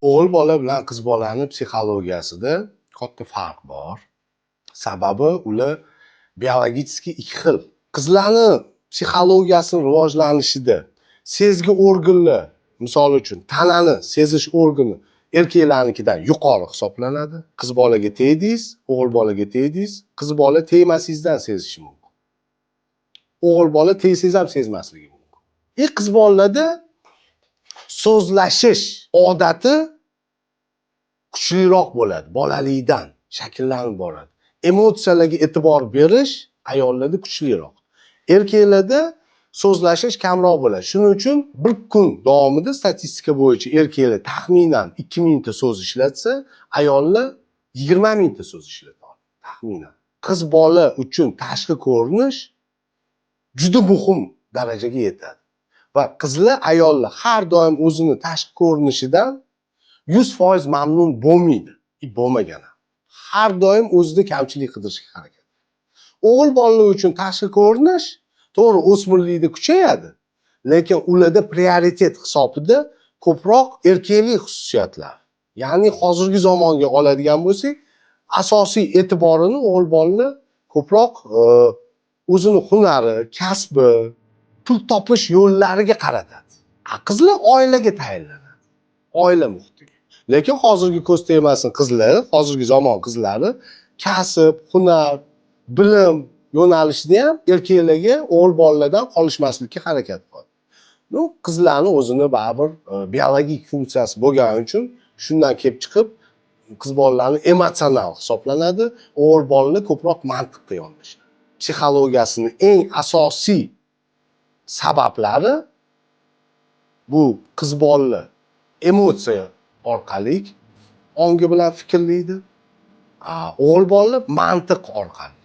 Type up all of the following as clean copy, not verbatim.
O'g'il bola bilan qiz bolani psixologiyasida katta farq bor. Sababi ular biologически ikki xil. Qizlarni psixologiyasini rivojlanishida sezgi organlar, misol uchun tanani sezish organi erkaklarnikidan yuqori hisoblanadi. Qiz bolaga tegdingiz, o'g'il bolaga tegdingiz, qiz bola tegmasingizdan sezishi mumkin. O'g'il bola tegsangiz ham sezmasligi mumkin. Qiz bolalarda so'zlashish odati kuchliroq bo'ladi, bolalikdan shakllanib boradi. Emotsiyalarga e'tibor berish ayollarda kuchliroq. Erkaklarda so'zlashish kamroq bo'ladi. Shuning uchun bir kun davomida statistika bo'yicha erkaklar taxminan 2000 ta so'z ishlatsa, ayollar 20 ming ta so'z ishlatadi taxminan. Qiz bola uchun tashqi ko'rinish juda muhim darajaga yetadi. Va qizlar, ayollar har doim o'zini tashqi ko'rinishidan 100% mamnun bo'lmaydi. Bo'lmagan. Har doim o'zida kamchilik qidirishga harakat. O'g'il bolalar uchun tashqi ko'rinish to'g'ri o'smirlikda kuchayadi, lekin ularda prioritet hisobida ko'proq erkaklik xususiyatlar. Ya'ni hozirgi zamonga oladigan bo'lsak, asosiy e'tiborini o'g'il bolalar ko'proq o'zini hunari, kasbi, pul topish yo'llariga qaratadi. Qizlar oilaga tayinlanadi. Oila muhitiga. Lekin hozirgi ko'z tegmasin qizlar, hozirgi zamon qizlari kasb, hunar, bilim yo'nalishida ham erkaklarga o'g'il bolalardan qolishmaslikka harakat qiladi. Bu qizlarning o'zini baribir biologik funksiyasi bo'lgani uchun shundan kelib chiqib qiz bolalarni emotsional hisoblanadi, o'g'il bolalar ko'proq mantiqqa yondashadi. Psixologiyasining eng asosiy sabablari bu qiz bolalar emotsiya orqali ongi bilan fikrlaydi. O'g'il bolalar mantiq orqali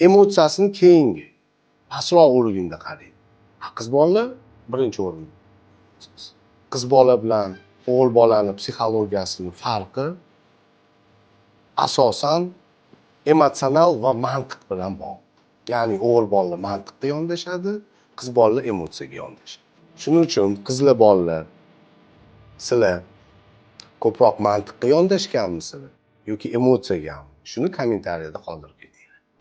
emotsiyasini keyingi pastroq o'rinda qaraydi. Qiz bolalar birinchi o'rinda. Qiz bola bilan o'g'il bolani psixologiyasining farqi asosan emotsional va mantiq bilan bog'liq. Ya'ni o'g'il bolalar mantiqqa yondashadi, qiz bolalar emotsiyaga yondashadi. Shuning uchun qizlar bolalar sizlar ko'proq mantiqqa yondashganmisizlar yoki emotsiyagami? Shuni kommentariyada qoldirib